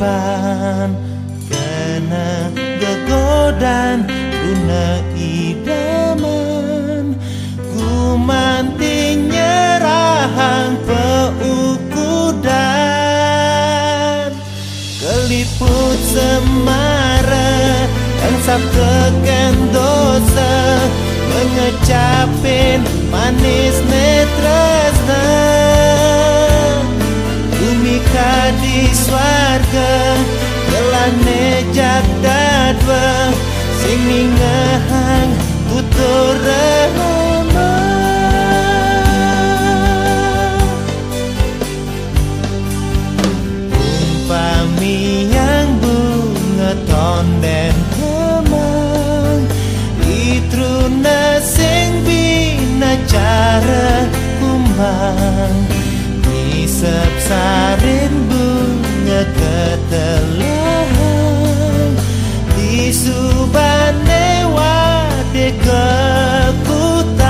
ban kena gegodan runa idaman gumanting nyerahang peukudan keliput semara yang sabteken dosa mengecapin manis netresna bumi kadi swarga gelane jagdadwa sing ningahang tutur rahama umpami yang bunga tonden kemang itruna sing bina cara kumbang isep sarin bunga ketelahan di subane wade kekutan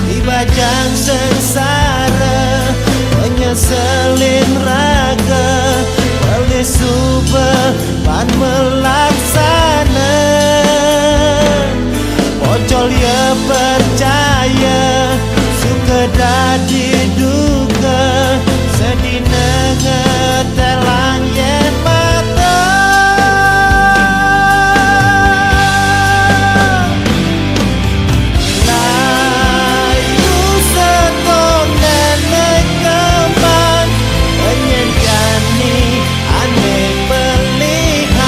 di bajang sengsara menyeselin raga oleh subah pan melaksana pocol ya percaya suka diduga sedina ngetelang yen mata layu setonen kembang penyen jani aneh pelihan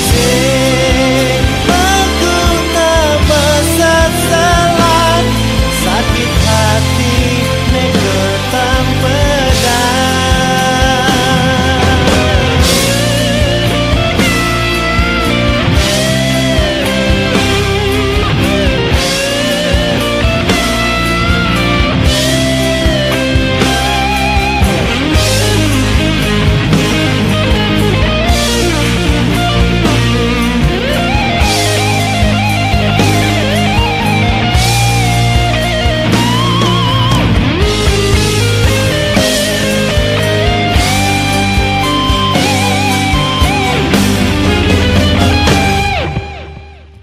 sing mengguna meseselan sakit hati negetam pedang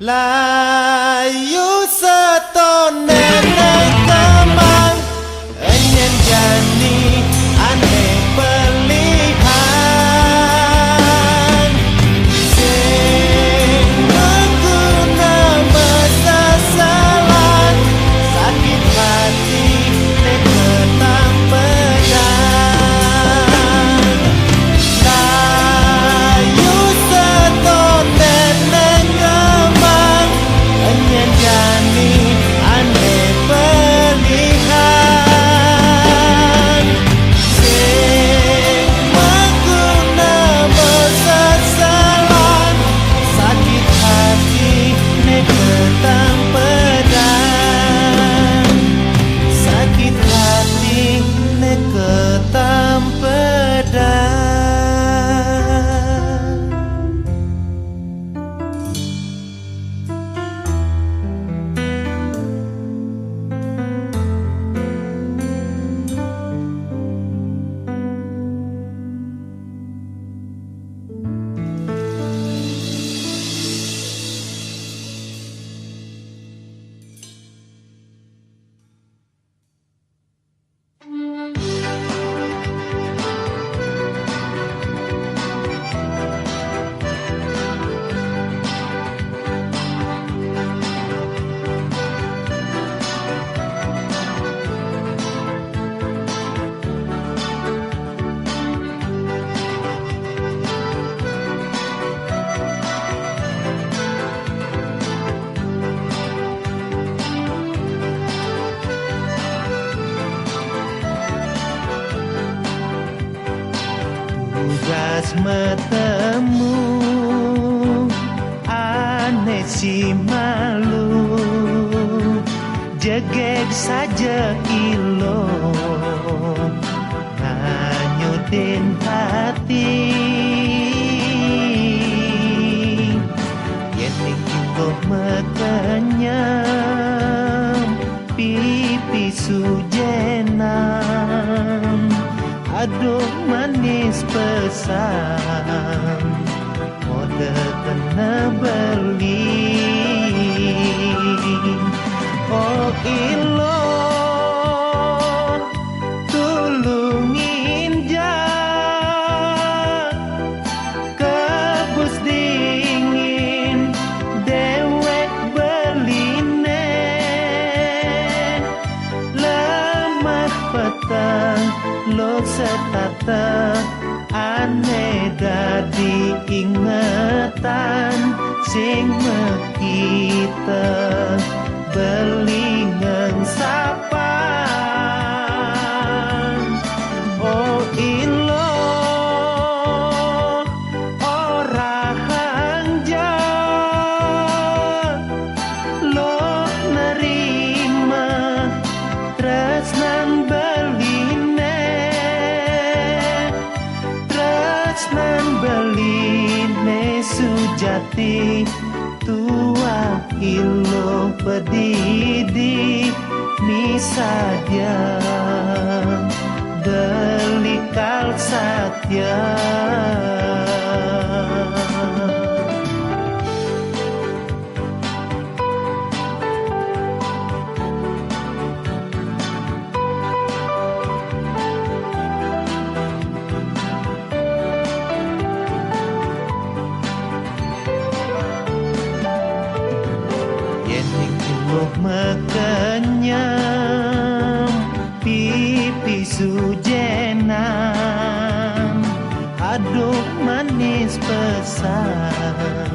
layu setonen kembang enyen jani aneh pelihan sing mengguna meseselan sakit hati negetam pedang layu setonen kembang enyen jani aneh pelihan sing mengguna meseselan sakit hati negetam pedang sakit hati negetam pedang. Tugas metemu aneh si malu jegeg saja ilo nganyutin hati yen ning jinggo mekenyam pipi sujenan aduh manis pesan mode kena beli. Oh ilo tulungin jak kebus dingin dewek beline lemah petang lo setata aneh dadi ingetan sing mekita belingeng sapan. Oh ilo ora hanja lo nerima tresnan beline tresnan beline sujati tua ilo pedidi misadia delikal satya. Mekenyam pipi sujenan aduh manis pesan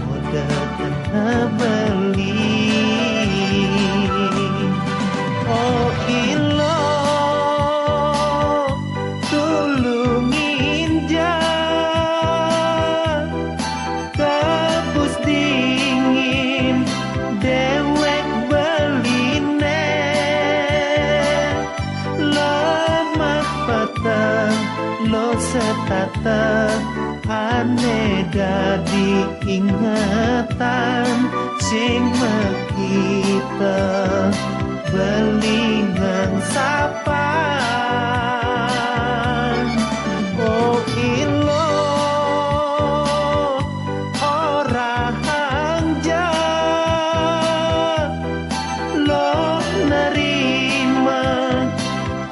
mode kena beli. Oh ilo tulungin jak kebus dingin dewek beline lemah petang lo setata aneh dadi ingetan sing mekita belingan sapan. Oh ilo ora hanja lo nerima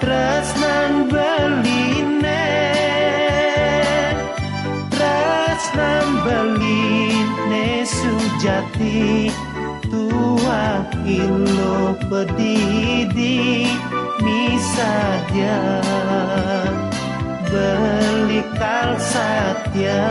tresnan beline tresnan beline sujati tua ilo pedidi misadia belikal satya.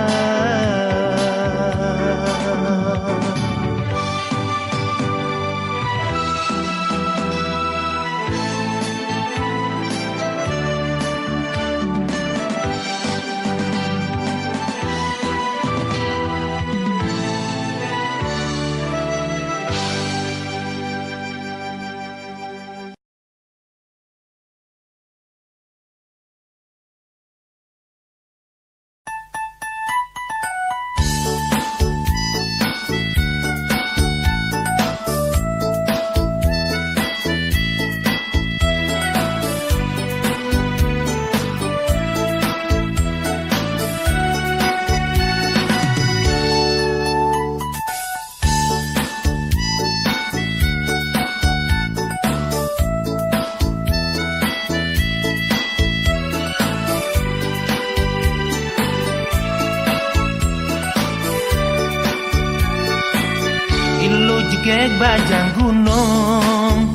Gek bajang gunung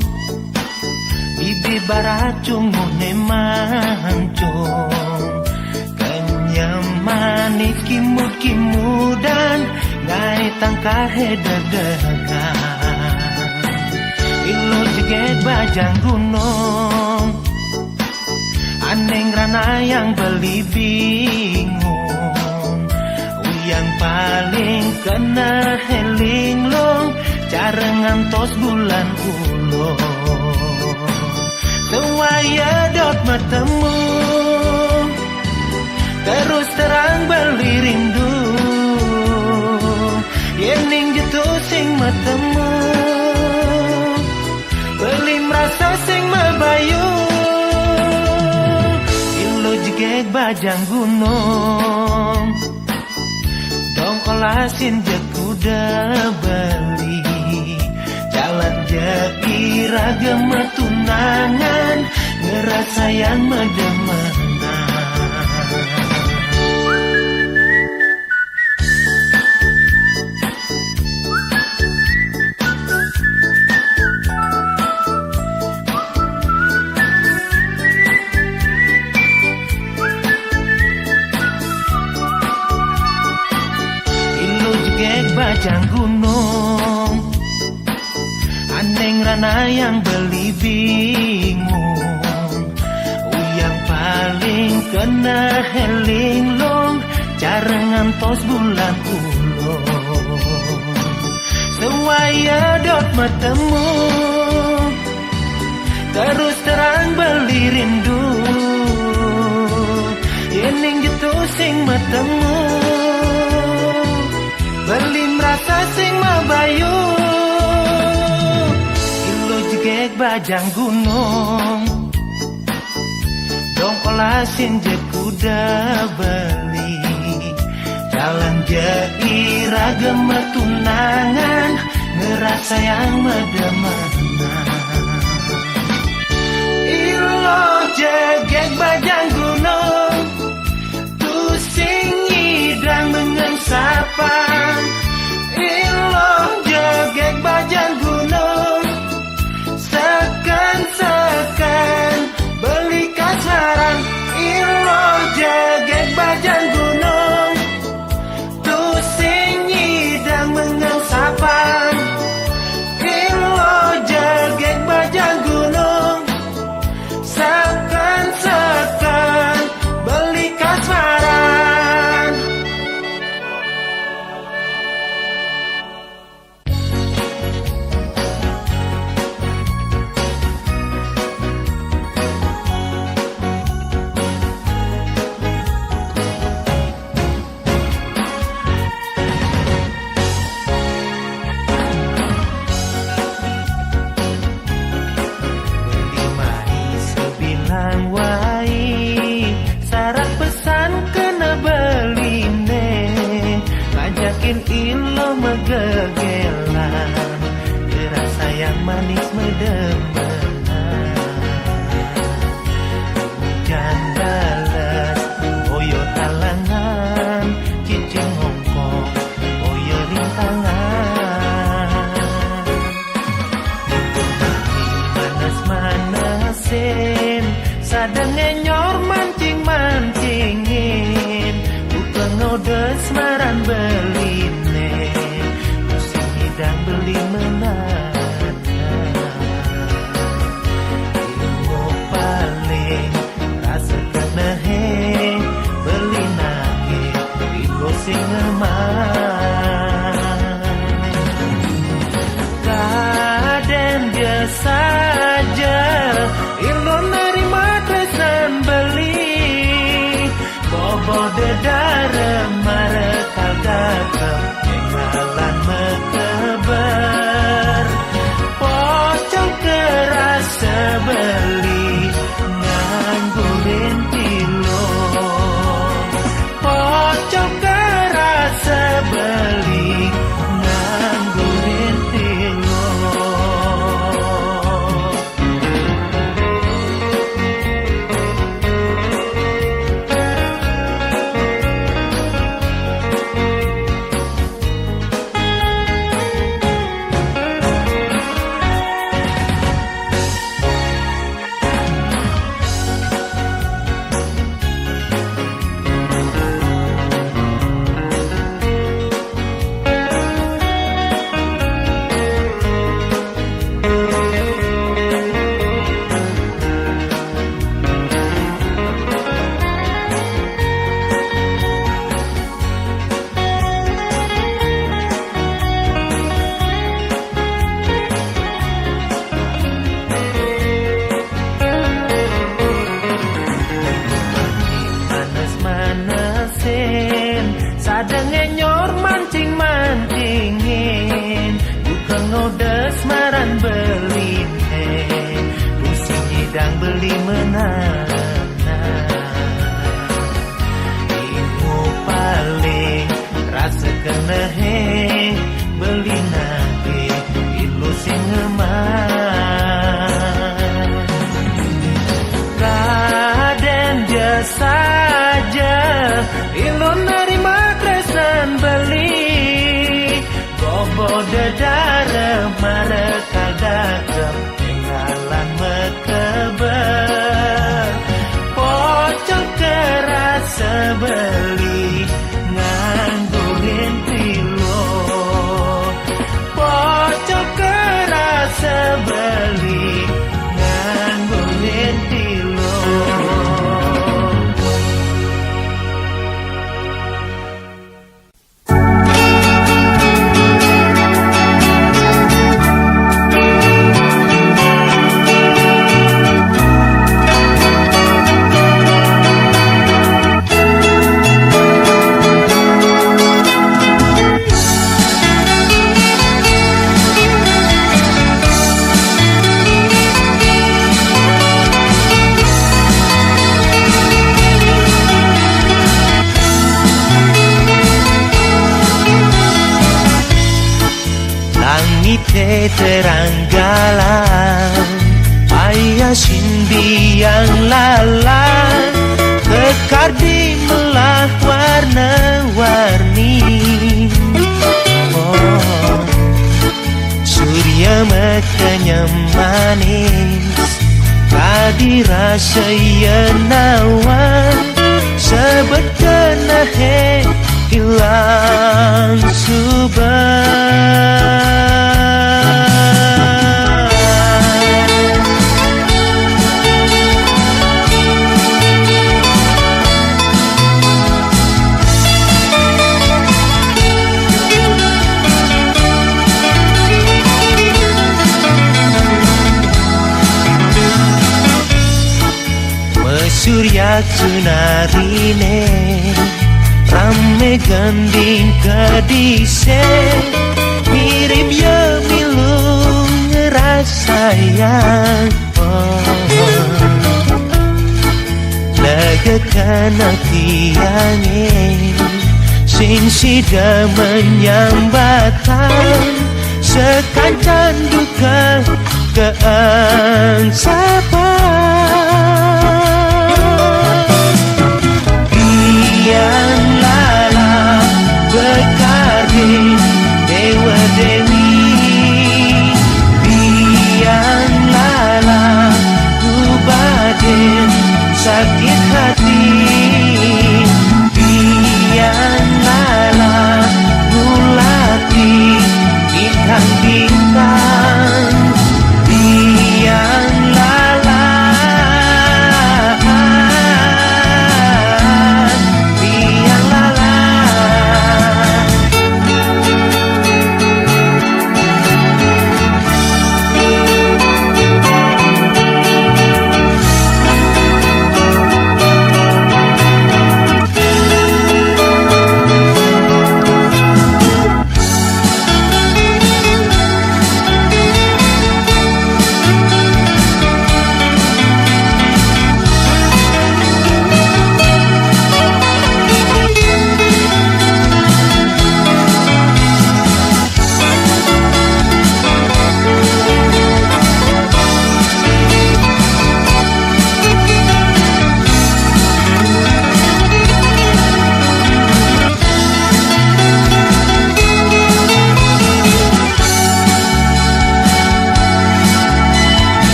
Bibi baracung mune mancung Kenyamanik kimud-kimudan Ngai tangkah dedegan Ilu gek bajang gunung Aneng rana yang beli bingung Yang paling kena helinglong cara ngantos bulan ulung Tewaya dot bertemu Terus terang beli rindu Yening jitu sing bertemu Beli merasa sing mabayu bajang gunung, dong kolasin je kuda beli, jalan je iragam tunangan, ngerasa yang medemena. Bajang gunung, aneng rana yang beli bingung, yang paling kena helinglong, carengan tos bulan ulung, sewaya dot metemu, terus terang beli rindu, yening gitu sing metemu. Beli merasa sing mabayu, ilo jegek bajang gunung, dong kolasin je kuda beli, jalan je iragam tunangan, ngerasa yang medemena. Ilo jegek bajang gunung, tu sing idang dengan sapang, ilo jegek bajang gunung, sekan-sekan beli kasaran, ilo jegek bajang gunung, tu sing idang dengan sapang, ilo jegek bajang gunung, sekan-sekan beli kasaran. Ilo megegelan, rasa yang manis medemena. Hujan balas, boyo talangan, cincin hongkong, boyo rintangan. Manas-manasin, sadang nyor mancing-mancingin, bukan ngodes maran beline, musim hidang beli menana. Ilmu paling rasa kenehe, beli nake, ilo sing eman. Kaden dia saja, ilo nerima tresan beli, bobo dedara marekal datang, tinggalan mekeber, pocong kerasa beli, nganggurin tilo, pocong kerasa beli. te teranggalan ayah sindi yang lalang kekar di melah warna-warni. Oh, surya makanya manis kadirasa yenawan sebet kena hilang subah. Surya sunarine rame gending kedise mirip ya milung ngerasayang. Lega kana tiange sing sida menyambatan sekancan duka keangsapan. Yang lala bekardi dewa dewi biang lala kubadin sakit hati biang lala ngulati bintang-bintang biang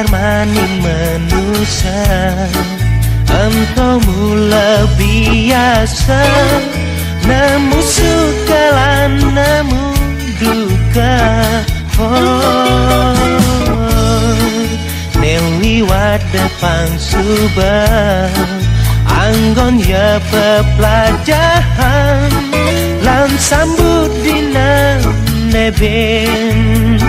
maning manusia engkau mula biasa namu sukalan namu duka. Newi wadepang subah anggon ya pepelajahan lan sambut dina neben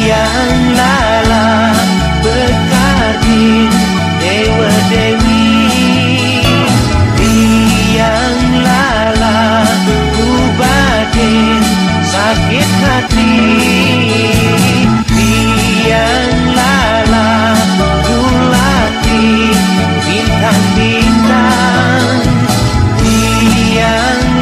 yang lala bekardin dewa dewi yang lala kubadin sakit hati yang lala gulati bintang-bintang yang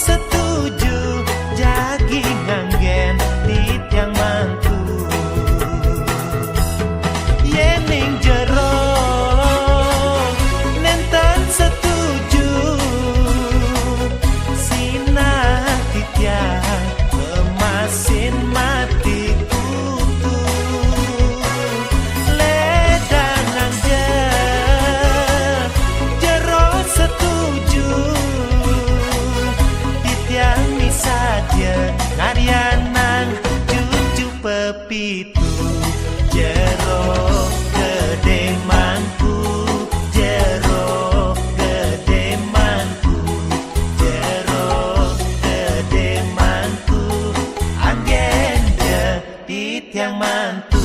setuju jagi nganggen di tiang mantu yening jero nenten setuju sinah di tiang kemasin mati kutu ledanang jero setuju di tiang ni saja ngarianan cucu pepitu jero gede mangku jero gede mangku jero gede mangku agenda di tiang mantu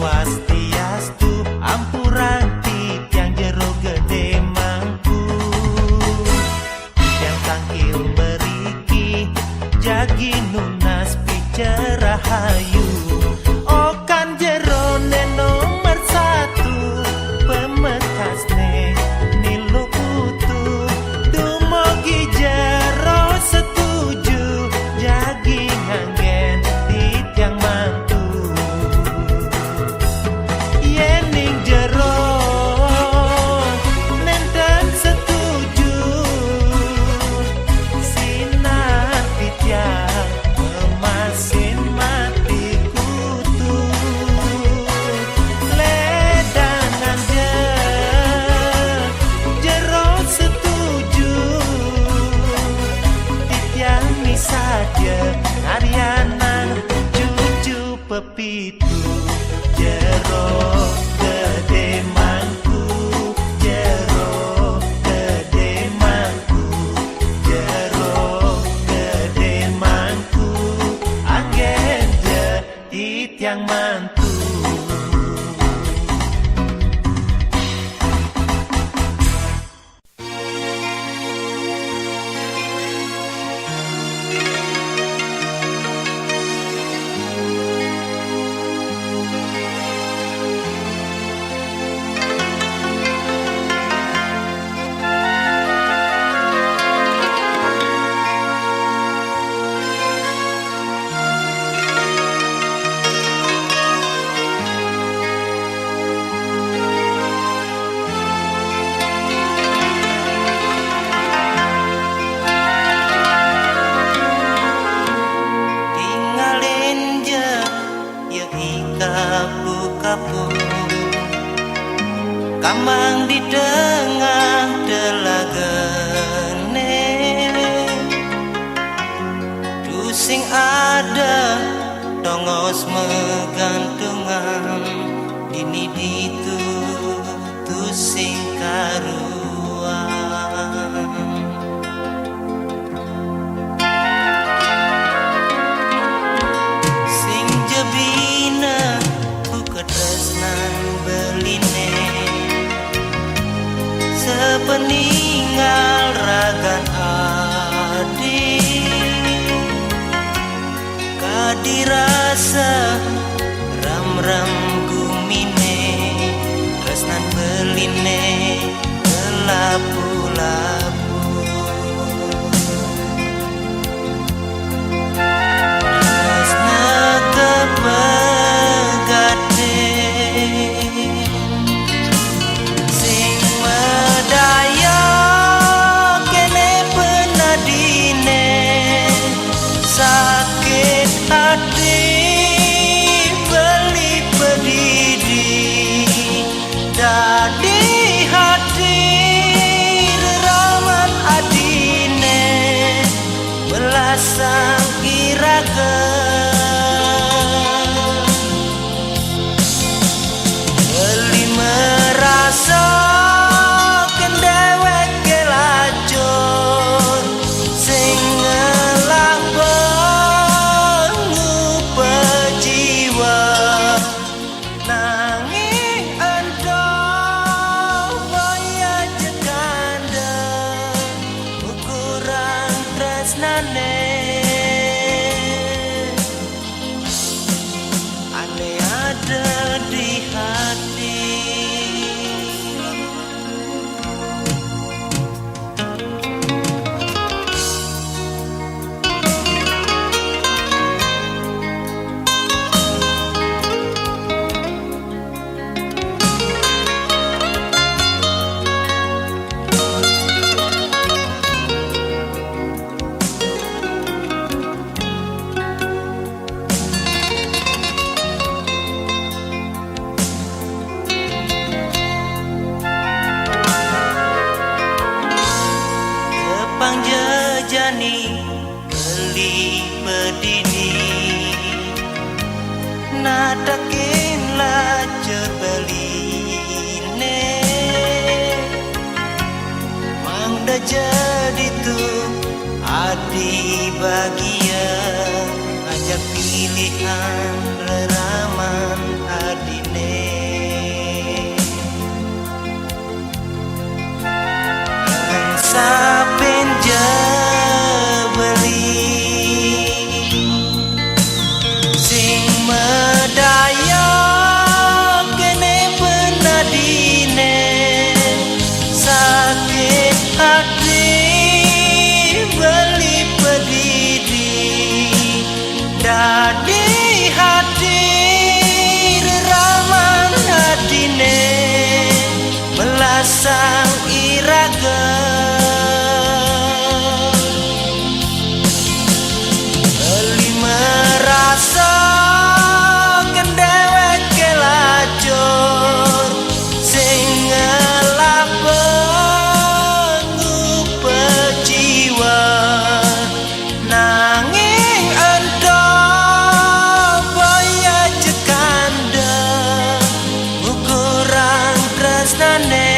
Swastiastu ampuranti tiang jero gede mangku tiang tangkil beriki jagi nunas picerah hayu okan jero nomor 1 pemetasne nilu putu dumogi jero setuju jagi nganggen di tiang mantu yening jero nenten setuju sinah di tiang kemasin mati kutu ledangan jero setuju di tiang ni saja ngarianan cucu pepitu jero gede mangku jero gede mangku jero gede mangku agenda di tiang mantu kapu kamang di tengah telagane tusing ada tongos megantungan ini ditu tusing karuan sing jebina tresnan beline sepeninggal ragan adi kadirasa melasang iraga beli merasa kendewek kelacon sing ngelah bengu pejiwa nanging ento boya jekanda ukuran tresnane ane ada di hati. Kepang jejani beli pedini nadakin lacur beline mangda jadi tuh adi bagia ajak pilihan leraman adine sapin jebeli sing medaya kene penadine sakit hati beli pedidi dadi hati reraman adine melasang iraga beli merasa kendewek kelacur sing ngelah bengu pejiwa nanging ento boya jekanda ukuran tresnane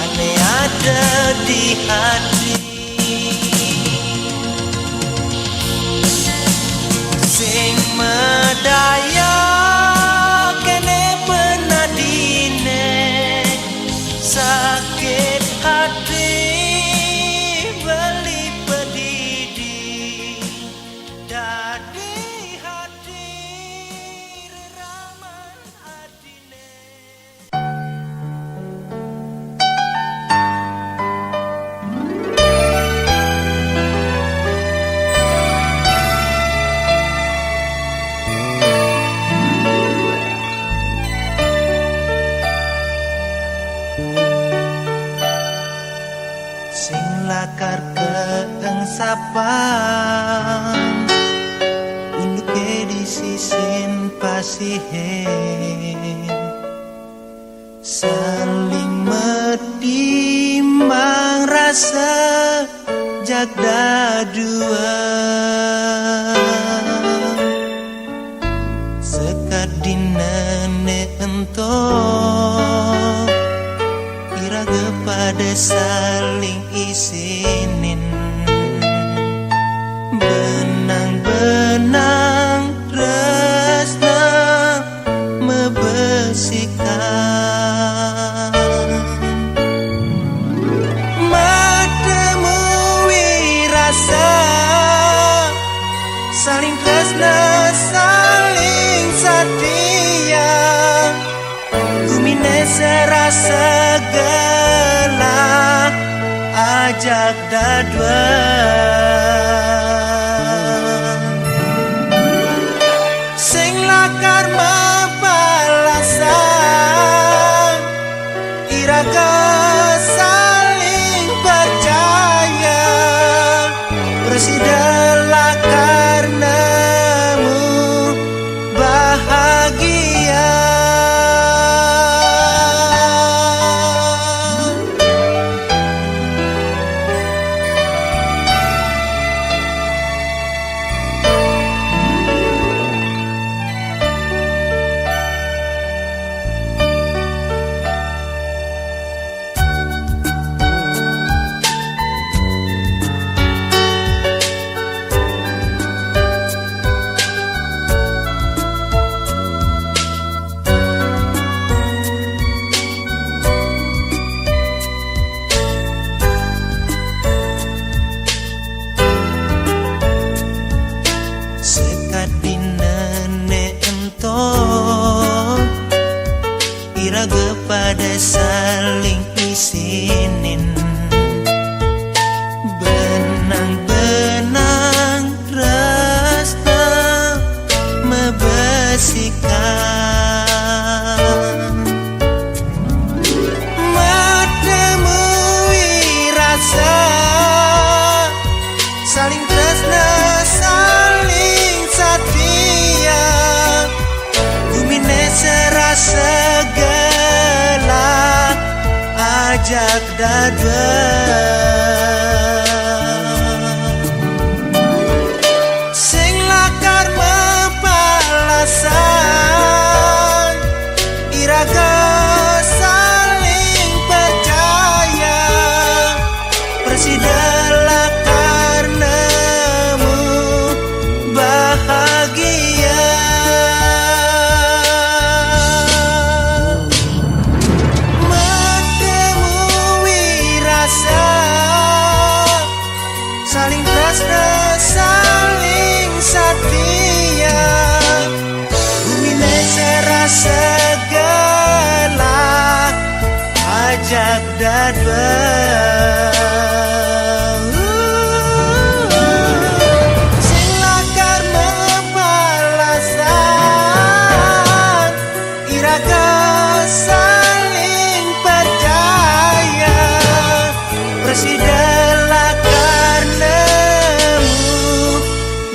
ane ada di hati sing medaya kene penadine sakit hati beli pedidi dadi hati reraman adine. Sing lakar keeng sapang unduke di sisin pasihe saling metimbang rasa jagda dua sekadinane entok iraga pada saling isinin benang-benang tresna mebesikan menemui rasa saling tresna saling setia gumine serasa gelap ajak dadua sing lakar mapalasan iraga saling percaya bersidala karenamu bahagia kinin benang-benang rasta mebesikan menemui rasa saling tresna saling setia gumine serasa gelap ajak dada sing lakar mepalasan iraga saling percaya persidala karenamu bahagia menemui rasa saling tresna saling setia bumine serasa gelap ajak dada sing lakar mepalasan iraga saling percaya persidala karenamu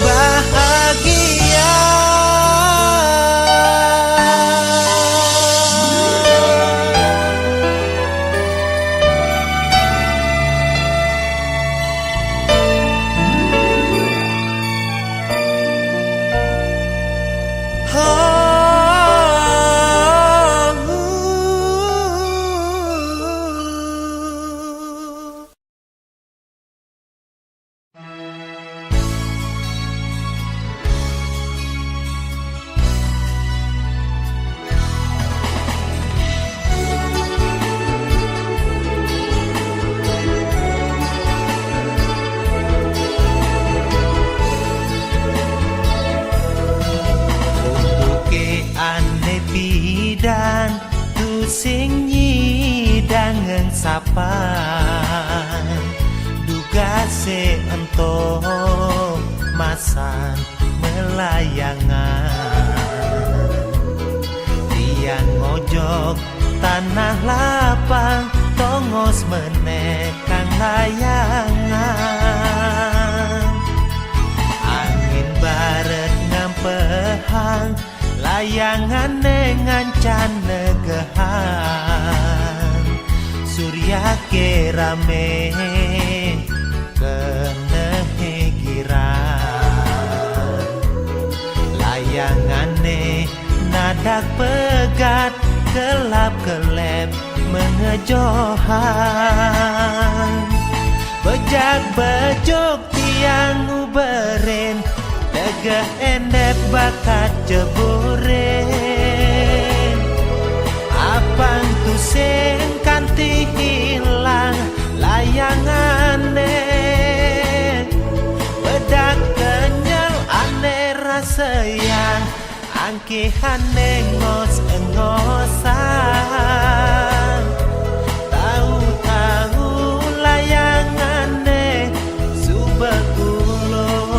bahagia ane bidan tu sing nyidangeng sapan duga se ento masan melayangan tiang ngojok tanah lapang tongos menekang layangan angin baret ngampehang layangan ngancan negehan surya kerame kenehigiran layangane nadak pegat gelap kelep mengejohan bejak bejok tiang uberin tegeh endep bakat jeburin apang tu sing kanti hilang layangane bedak kenyal ane rasa yang angkihane ngos-ngosan tahu-tahu layangane subegulung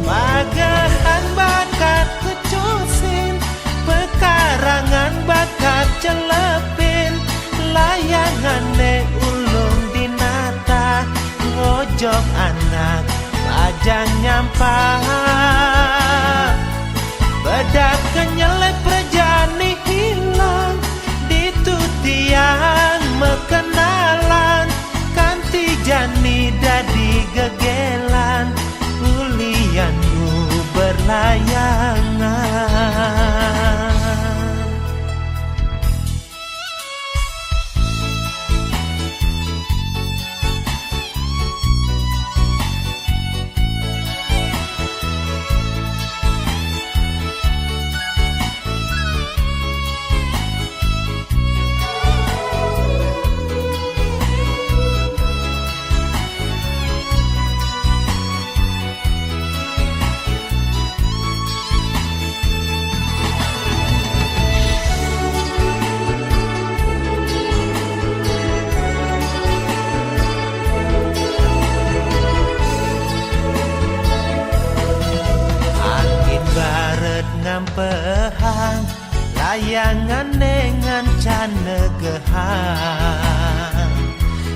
magahan bakat kecusin pekarangan bakat celepin layangane ulung dinata ngojok anak pajang nyampah bedak kenyelek perjani hilang ditu tiang mekenalan kanti jani dadi gegelan ulianmu berlayangan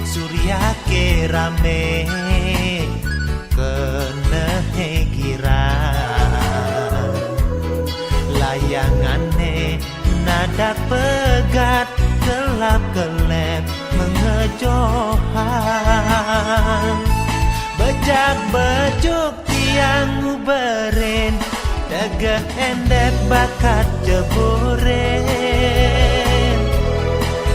Surya ke rame kene gira layangane nada pegat gelap gelap mengejohan bejak bejuk tiang uberin dagah endek bakat jeburin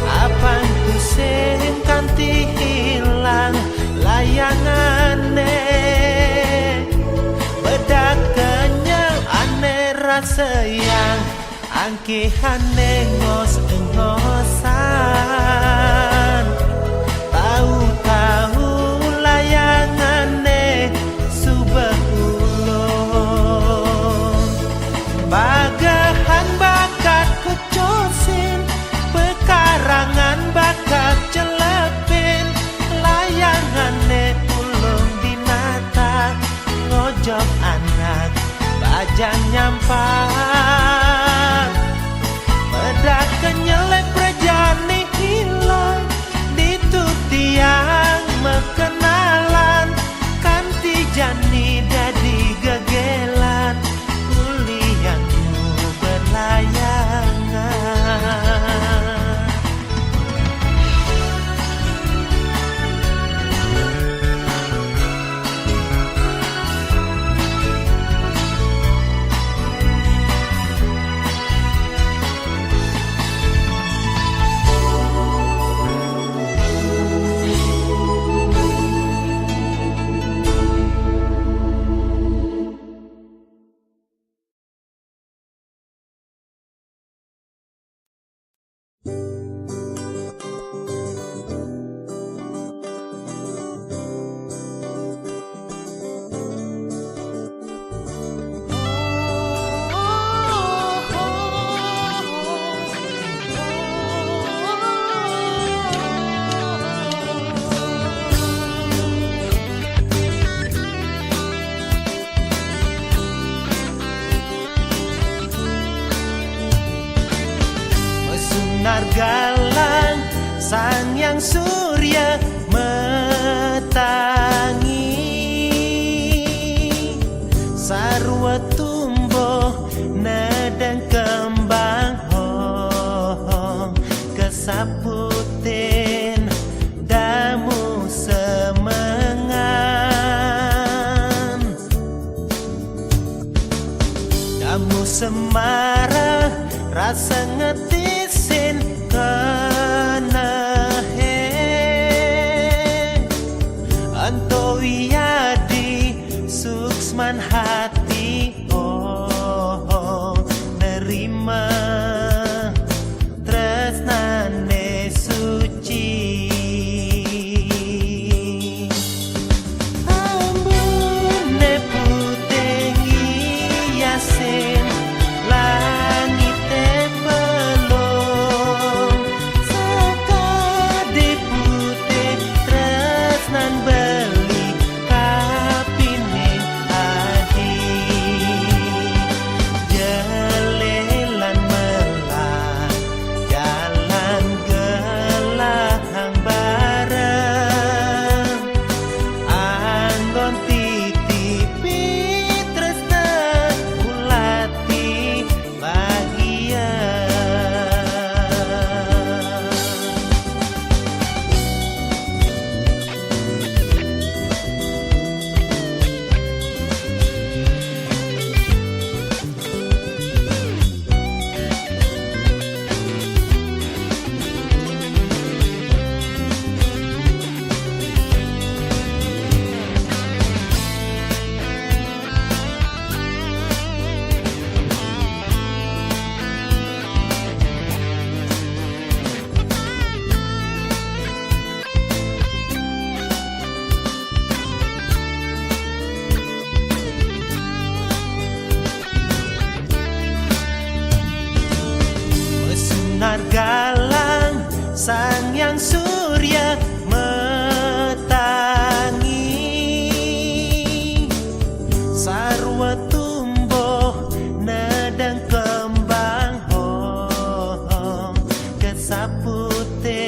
apang tu sing kanti hilang layangane bedak kenyang ane rasa yang angkihane ngos-ngosan tahu-tahu layangane subah ulun bagahan bakat kecosin pekarangan bakat celepin layangane ulun dinata ngojok anak bajang nyampak bedak kenyelek prajani hilang ditutiang mekenalan kanti jani dadi gegelan kuliahmu berlayangan. Galang sang yang surya metangi sarwa tumbuh nedeng kembang kesaputin damu semengan damu semara rasa ngetisin kena anto wiyadi suksman hati nerima tresnane suci ambune putih yasin galang sang yang surya metangi sarwa tumbuh nedeng kembang kesapute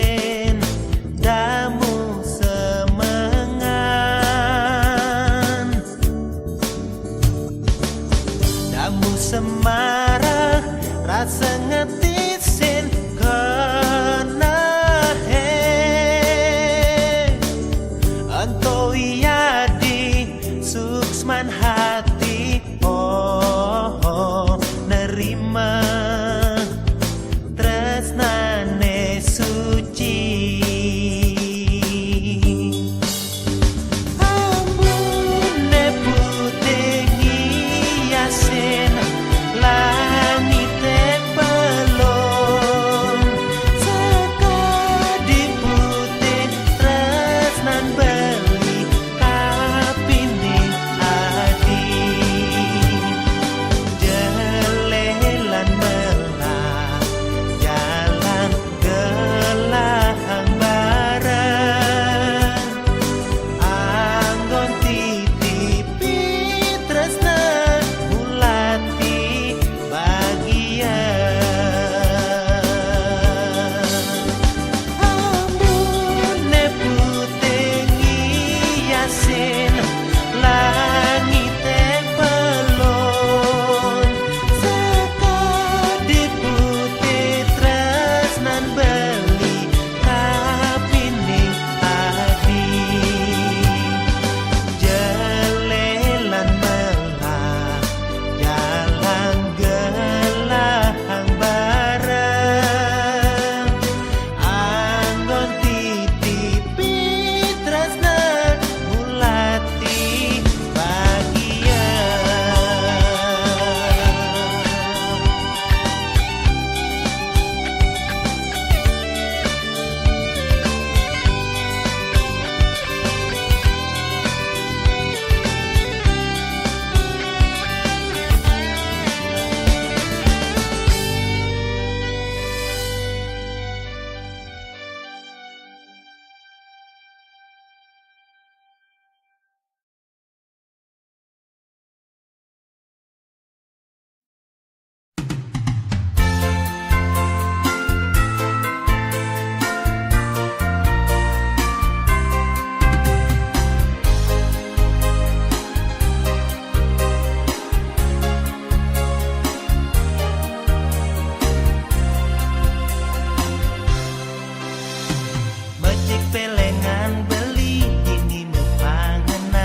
becik pelengan beli ini mu pangenan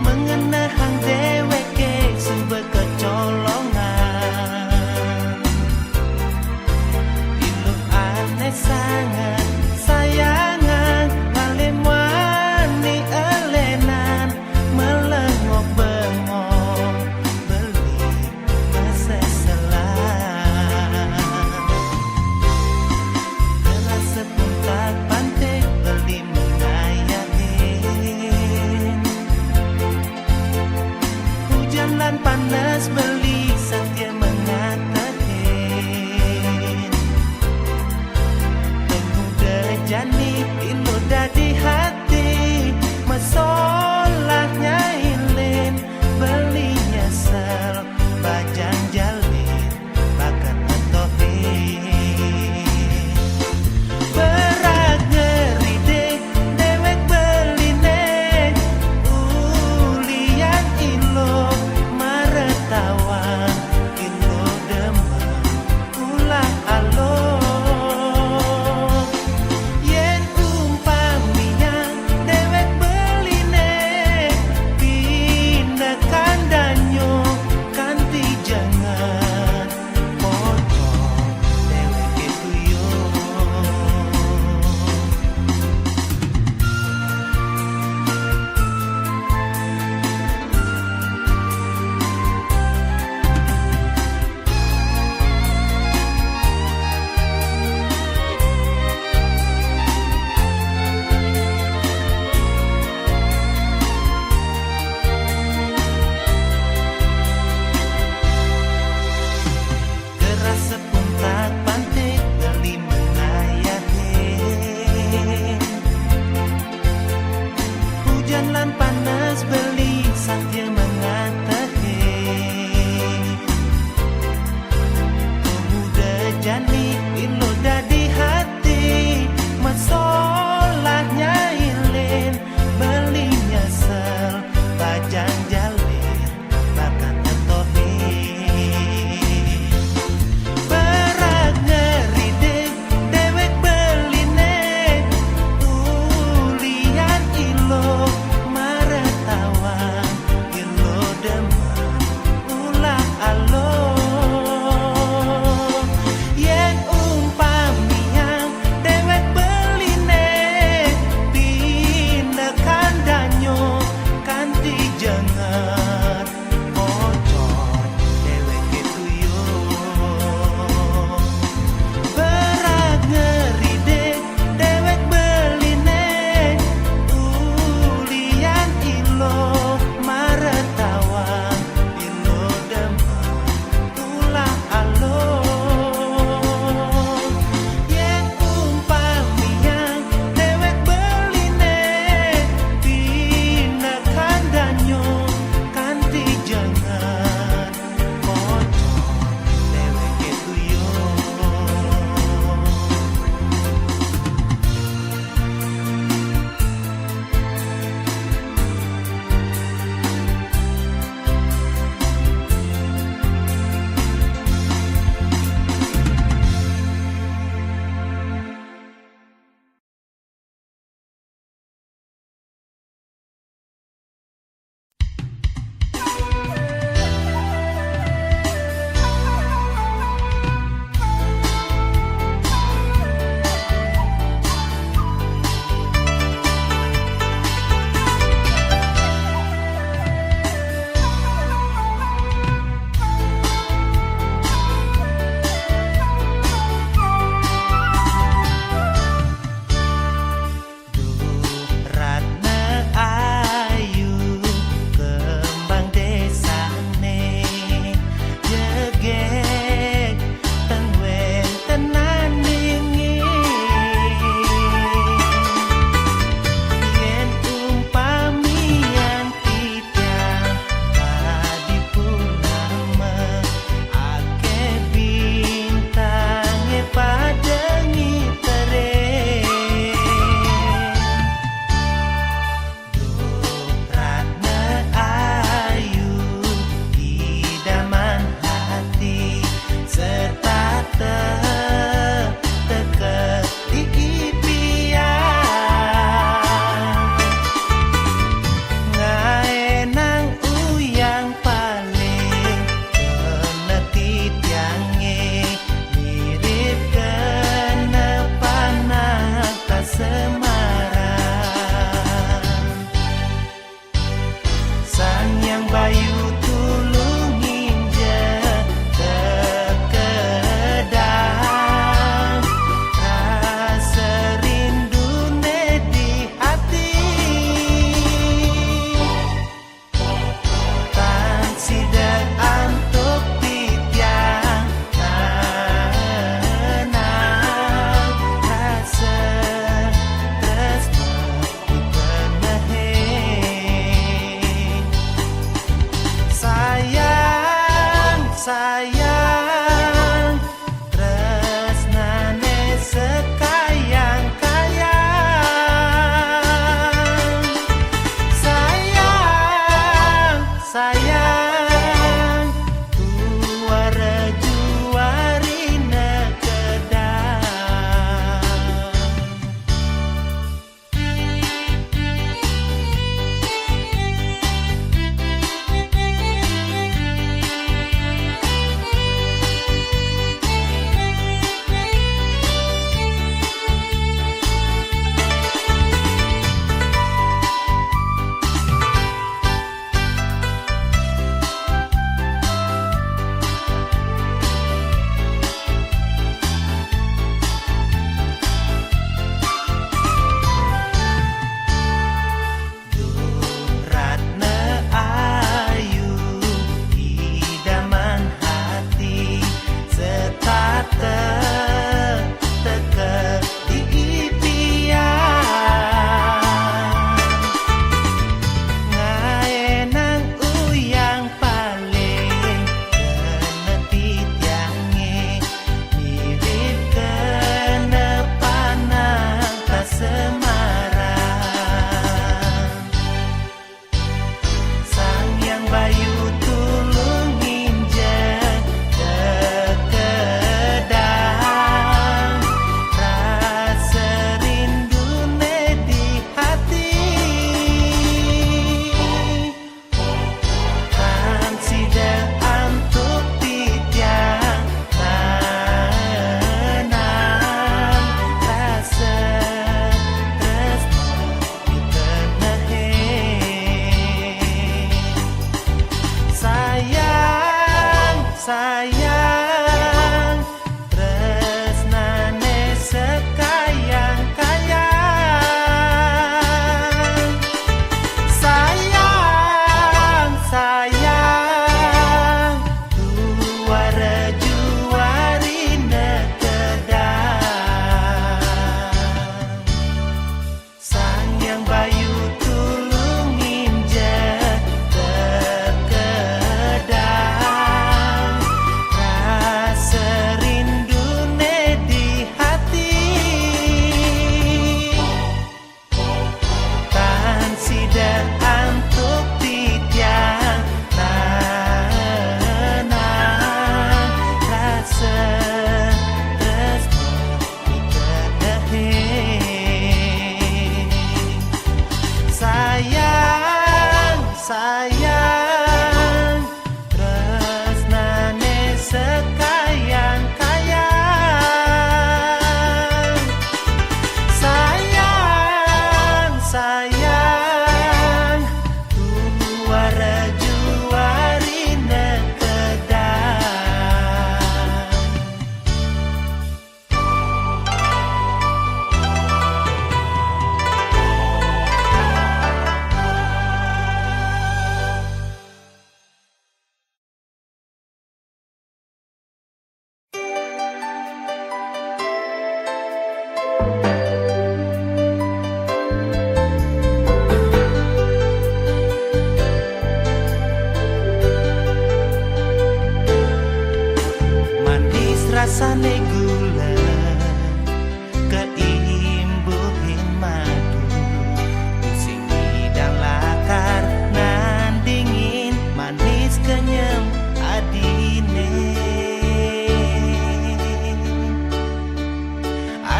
mengenahang deweke sumber kecolongan ilu aneh sangat sayangan ngalim wani elenan melengok bengong beli meseselan gelas sepuntak pantai beli mengayahin hujan dan panas beli setia mengatakan pemuda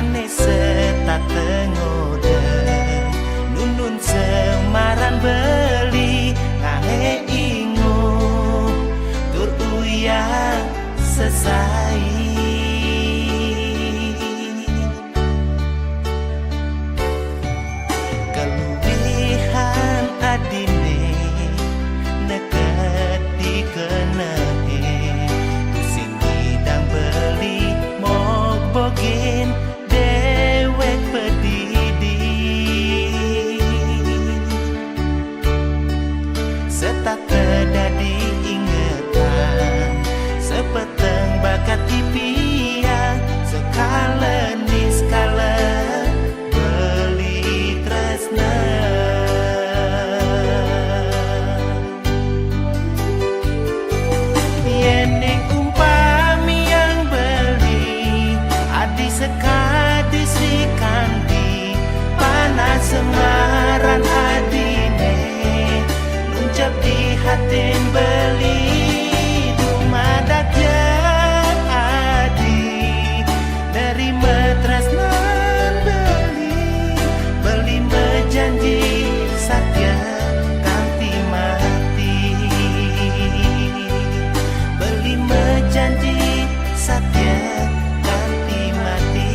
ane setat tengoda nunun semaran beli kahe ingu tur uyang sesai keluwihan adine neket dikenehe sing bidang beli mok bogin dewek pedidi setak kedadi ingetan sepeteng bakat tipiang sekala niskala beli tresna yeneng umpami yang beli adi sekadis rikandi panas semaran adine nuncap di hatin beli dumadak yang adi dari metresnan beli mejanji satya kanti mati beli mejanji satya kanti mati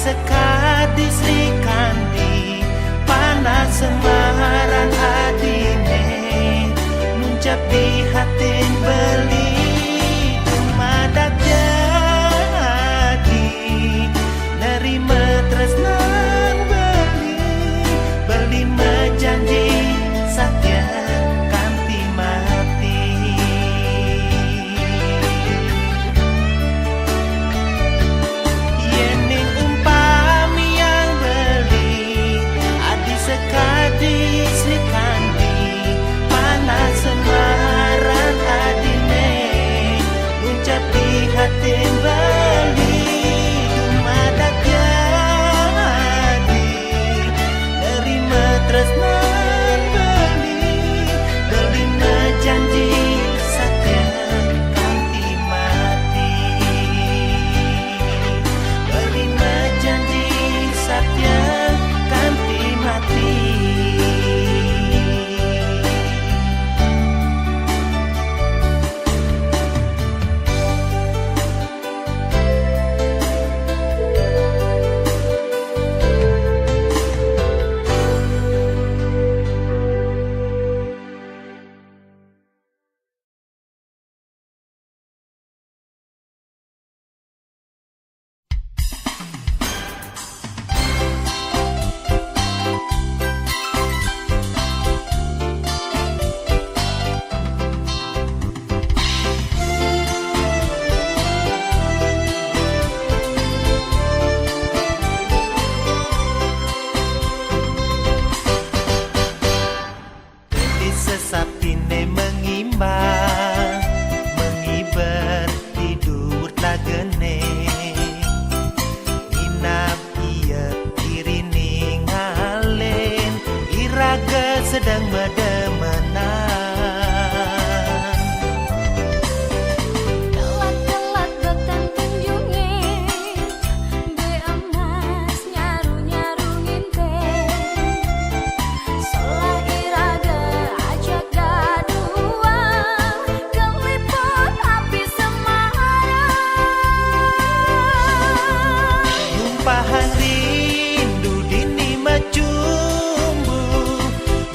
sekadis rikandi panas semaran adine nuncap di hatin beli dumadak jadi dari metresnan beli mejanji satya kanti mati yening umpami yang beli adi sekadis rikandi panas semaran sesapine mengimbang mengiber tidur lagene inap iya irining ngalen iraga sedang medemenan Telat-telat datang kunjungin Be emas nyaru-nyarungin teh Solah iraga ajak gaduan Keliput api semarang Tumpahan rindu dini macumbu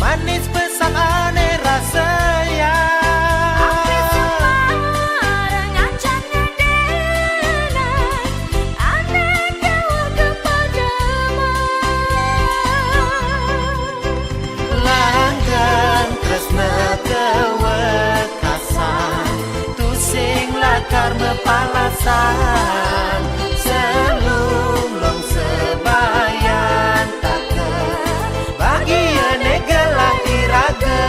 manis pesan aneh rasanya Api semarang acan ngedenan Aneh gawa kepadamu langgang tresna kewekasan tusing lakar mepalasan selulung sebayan taker bagian gelah iraga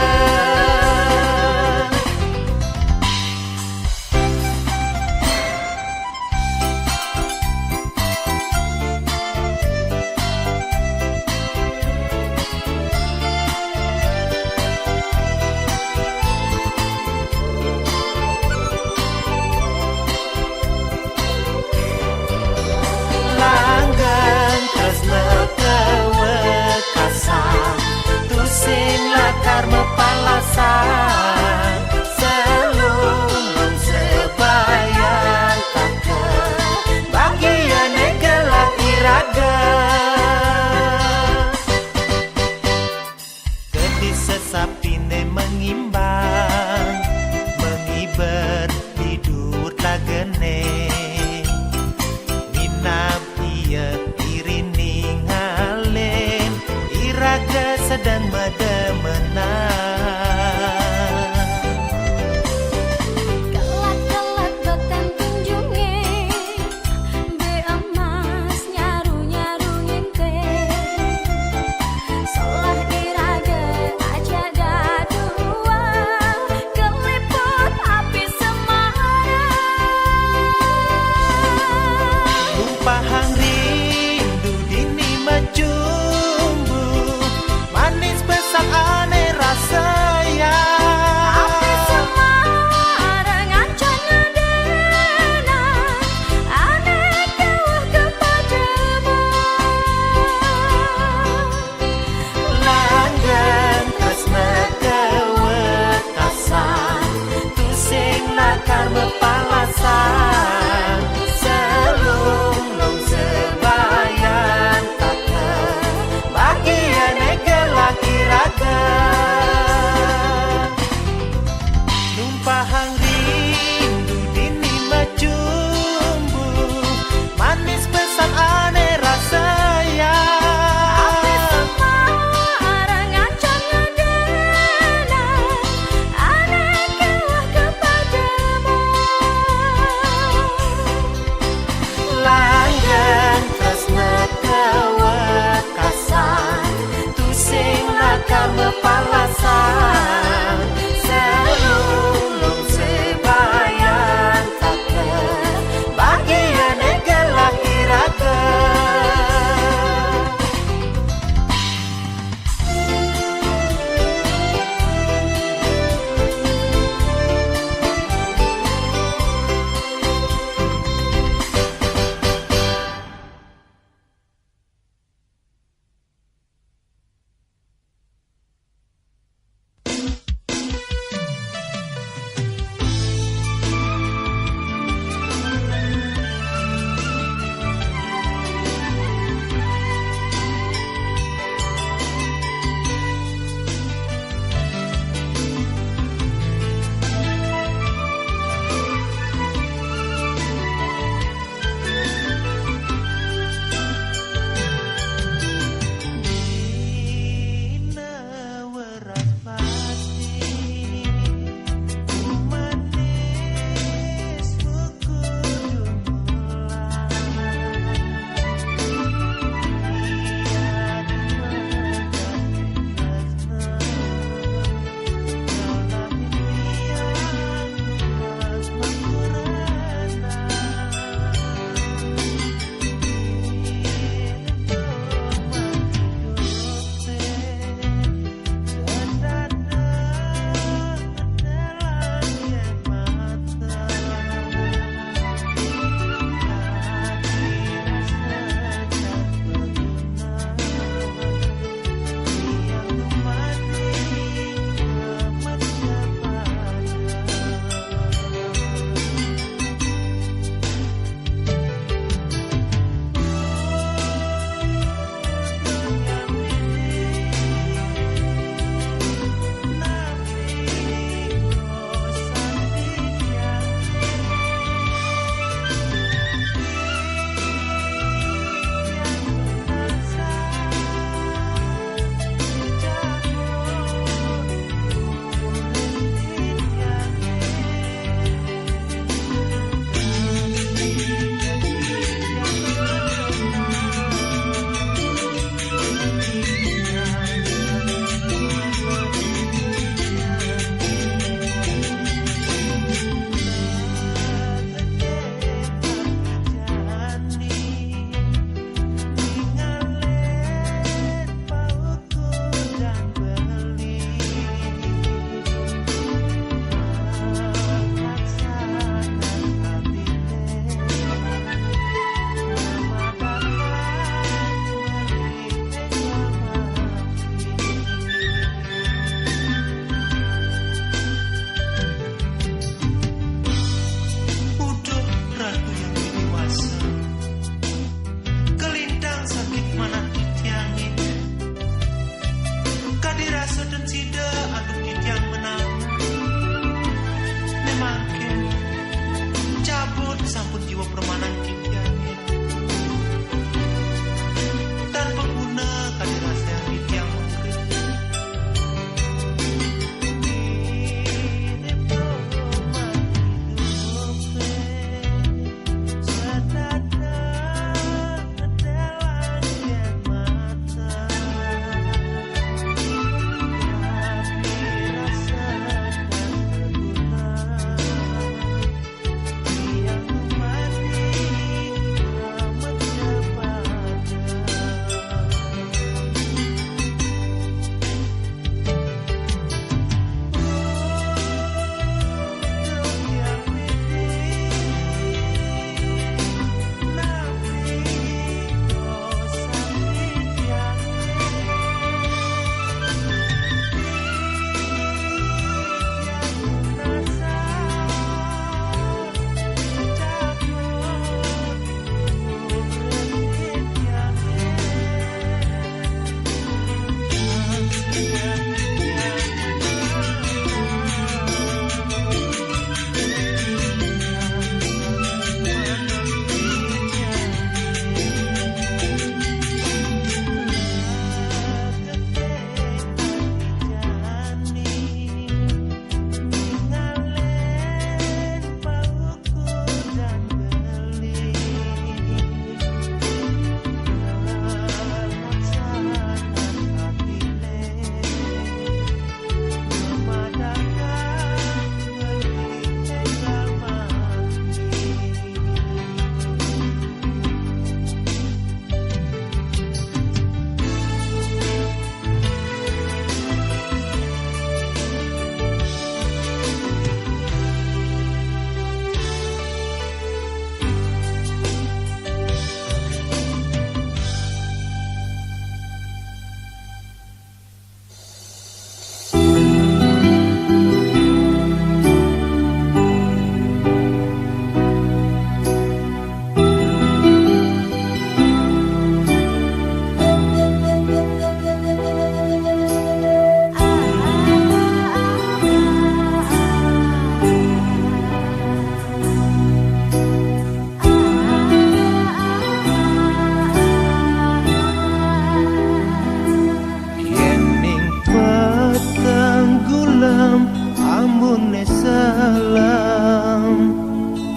pune selam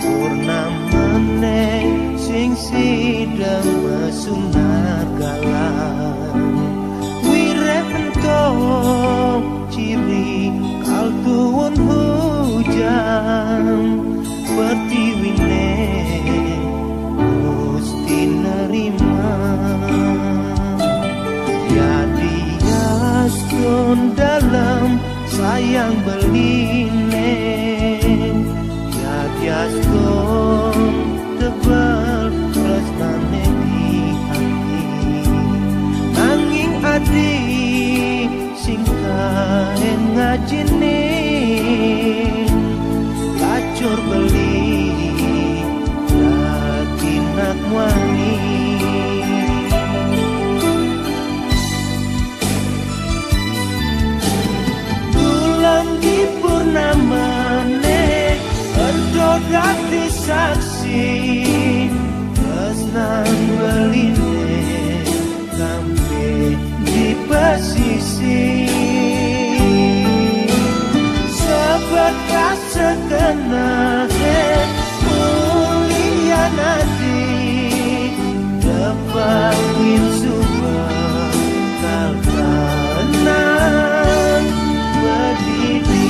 purnamane sing sidang mesunar galang wirento ciri kaltuun hujan pertiwine Gusti nerima ya diaskun dalam sayang beline ya diaskun tebal tresnane di hati nanging adi sing kae ngajine lacur beli lagi nak wangi bulan di purnamane erdo dadi saksi tresnan beline sampai di pesisi sebekas sekenane mulia nanti depawin subah kalkanan berdiri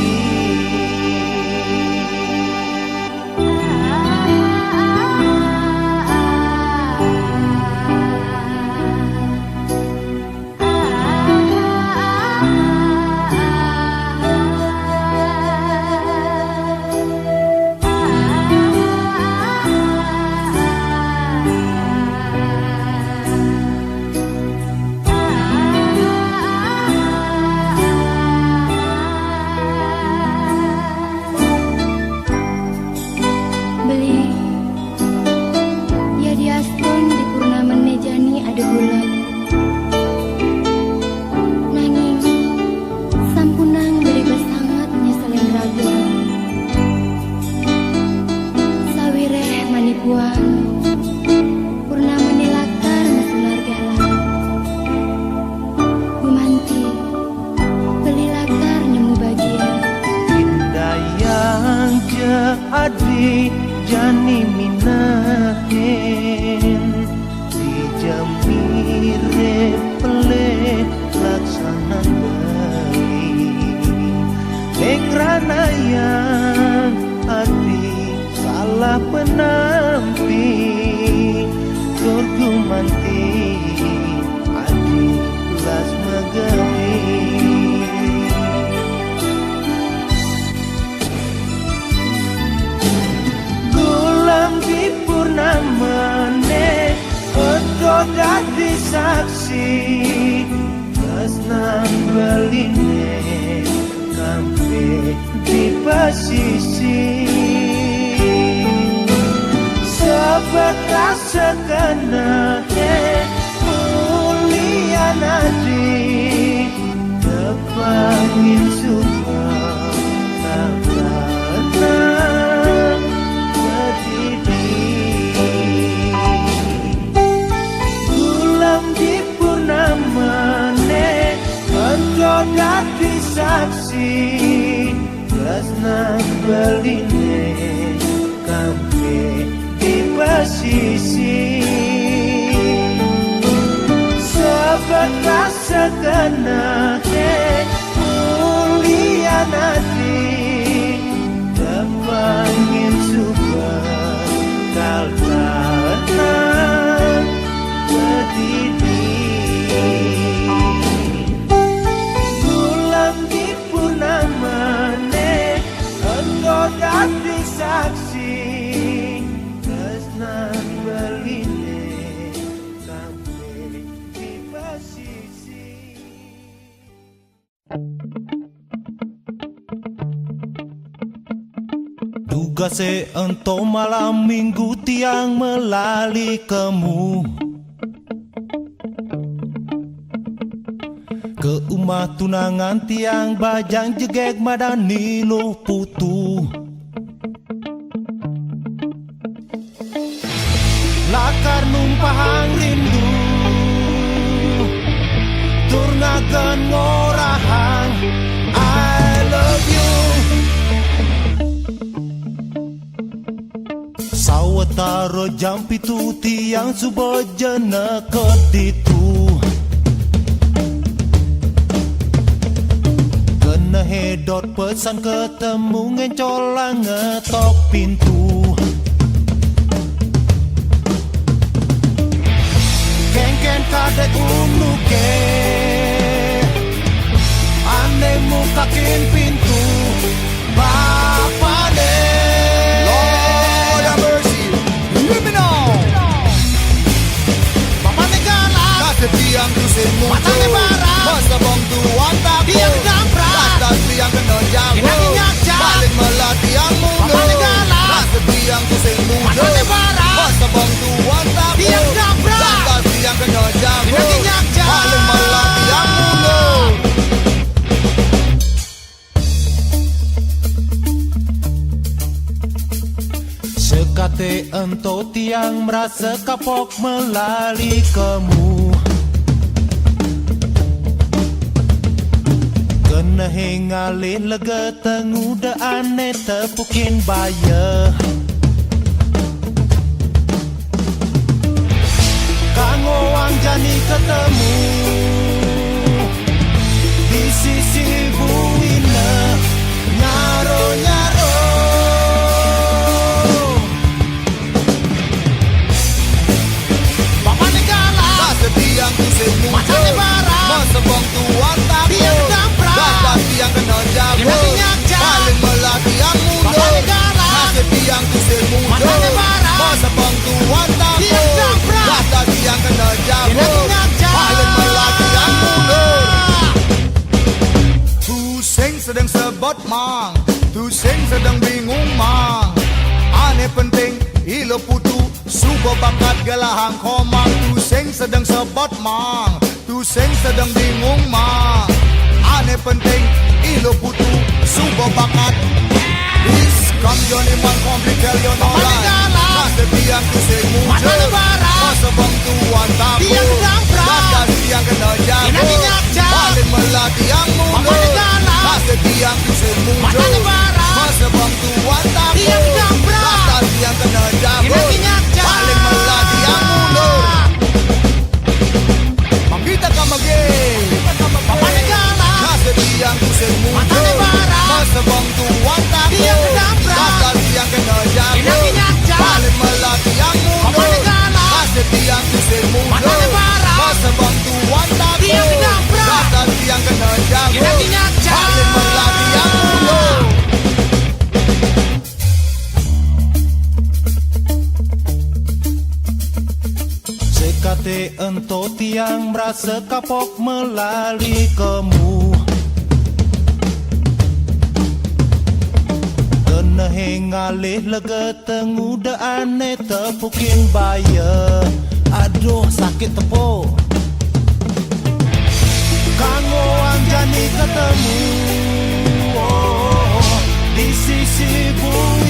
adi jani minatin di jamire pele laksana beli ekrana yang adi salah penampi turgumanti adi las megawi di purnamane odo dadi saksi tresnan beline sampai di pesisi sebekas sekenane mulia nadi tepangin subah kalkanan di purnamane odo dadi saksi tresnan beline sampai di pesisi sebekas sekenane mulia nadi tepangin subah kalkanan berdiri bulan di purnamane odo dadi saksi tresnan beline sampai di pesisi duga se ento malam minggu tiang melali kemu ke umah tunangan tiang bajang jegek madani luh putu lakar numpahang rindu tur ngagen ngorahang I love you Maro jam pitu tiang subuh jena keditu Kena hedot pesan ketemu ngencolang ngetok pintu Ken kadet unuke Ane mukakin pintu Bapa de Lord have mercy, hear me now. Bapa negara Kasih tiang tu semuju. Mata ni bara. Masa bang tuan tak Tiang damprat. Kata tiang kena jago. Kena dinyak-jak. Balik melah tiang mulu. Bapa negara. Kasih tiang tu semuju. Mata ni bara. Masa bang tuan tak Tiang damprat. Kata tiang kena jago. Kena dinyak-jak. Balik melah tiang mulu. Sekate ento tiang merasa kapok melali kamu Kena hingalih lega tenguda aneh tepukin baya Kango wang jani ketemu Di sisi buina Nyaro-nyaro Kasih tiang tu semuju. Mata ni bara. Masa bang tuan tak Tiang damprat. Kata tiang kena jago. Kena dinyak-jak. Balik melah tiang mulu. Bapa negara. Kasih tiang tu semuju. Mata ni bara. Masa bang tuan tak Tiang damprat. Kata tiang kena jago. Kena dinyak-jak. Balik melah tiang mulu. Pusing sedang sebut mang, pusing sedang bingung mang. Aneh penting ilo putu subo bakat galahang komang. Pusing sedang sebut mang, pusing sedang bingung mang. Aneh penting ilo putu subo bakat. This come Johnny man complicated you know Bapa lie. negara. Kasih tiang pusing muncul. Mata ni bara. Masa bang tuan tabu. Tiang damprat. Kata tiang kena jago. Kena dinyak-jak. Balik melah tiang mulu. Bapa negara. Kasih tiang pusing muncul. Mata ni bara. Masa bang tuan tabu. Tiang damprat. Kata tiang kena jago. Kena dinyak-jak. Balik melah tiang mulu. Kita kamage. Bapa negara. Kasih tiang pusing muncul. Mata ni bara. Masa bang tuan tabu. Tiang damprat. Kata tiang kena jago. Kena dinyak-jak. Balik melah tiang mulu. Bapa negara. Kasih tiang pusing muncul. Mata ni bara. Masa bang tuan tabu. Tiang damprat. Kata tiang kena jago. Kena dinyak-jak. Balik melah tiang mulu. Sekate ento tiang merasa kapok melali kamu Kena hingalih lega tenguda aneh tepukin baya Aduh sakit tepo Kango anjani ketemu Di sisi bumi